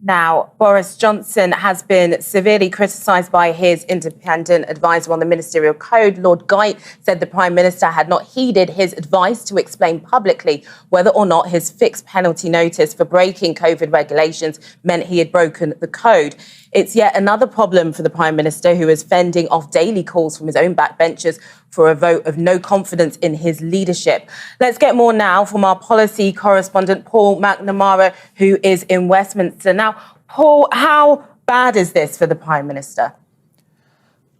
Now, Boris Johnson has been severely criticised by his independent advisor on the ministerial code. Lord Geidt said the Prime Minister had not heeded his advice to explain publicly whether or not his fixed penalty notice for breaking COVID regulations meant he had broken the code. It's yet another problem for the Prime Minister, who is fending off daily calls from his own backbenchers for a vote of no confidence in his leadership. Let's get more now from our policy correspondent, Paul McNamara, who is in Westminster. Now, Paul, how bad is this for the Prime Minister?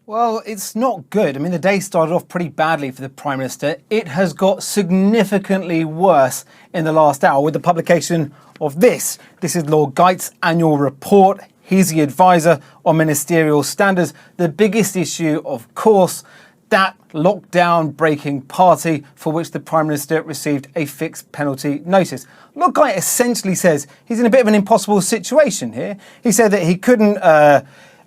Well, it's not good. I mean, the day started off pretty badly for the Prime Minister. It has got significantly worse in the last hour with the publication of this. This is Lord Geidt's annual report. He's the advisor on ministerial standards. The biggest issue, of course, that lockdown breaking party for which the Prime Minister received a fixed penalty notice. Lord Geidt essentially says he's in a bit of an impossible situation here. He said that he couldn't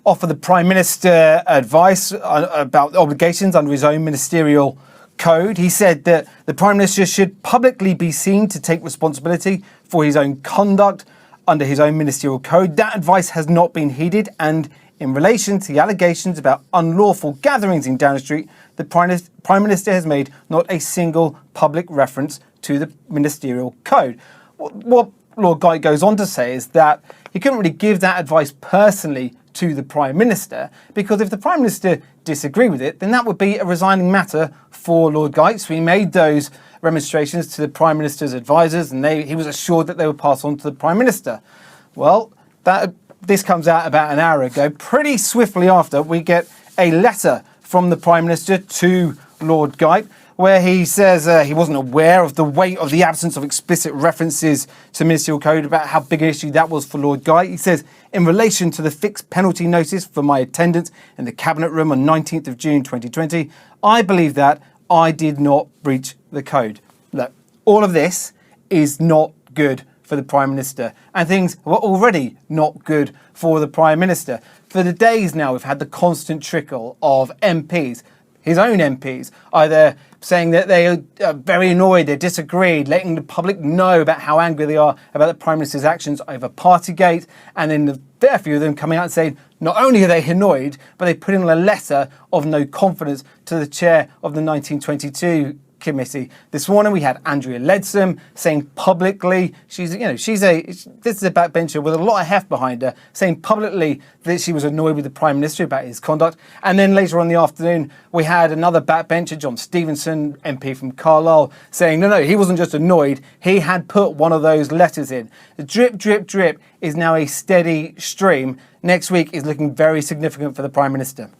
offer the Prime Minister advice about obligations under his own ministerial code. He said that the Prime Minister should publicly be seen to take responsibility for his own conduct under his own ministerial code. That advice has not been heeded, and in relation to the allegations about unlawful gatherings in Downing Street, the Prime Minister has made not a single public reference to the ministerial code. What Lord Geidt goes on to say is that he couldn't really give that advice personally to the Prime Minister, because if the Prime Minister disagreed with it, then that would be a resigning matter for Lord Geidt. So he made those remonstrations to the Prime Minister's advisors, and he was assured that they would pass on to the Prime Minister. Well, this comes out about an hour ago. Pretty swiftly after, we get a letter from the Prime Minister to Lord Geidt, where he says he wasn't aware of the weight of the absence of explicit references to ministerial code, about how big an issue that was for Lord Geidt. He says, in relation to the fixed penalty notice for my attendance in the Cabinet Room on 19th of June 2020, I believe that I did not breach the code. Look, all of this is not good for the Prime Minister, and things were already not good for the Prime Minister. For the days now, we've had the constant trickle of MPs, his own MPs, either saying that they are very annoyed, they disagreed, letting the public know about how angry they are about the Prime Minister's actions over Partygate, and then a fair few of them coming out and saying not only are they annoyed, but they put in a letter of no confidence to the chair of the 1922 committee. This morning we had Andrea Leadsom saying publicly, this is a backbencher with a lot of heft behind her, saying publicly that she was annoyed with the Prime Minister about his conduct. And then later on in the afternoon, we had another backbencher, John Stevenson, MP from Carlisle, saying no, he wasn't just annoyed, he had put one of those letters in. The drip, drip, drip is now a steady stream. Next week is looking very significant for the Prime Minister.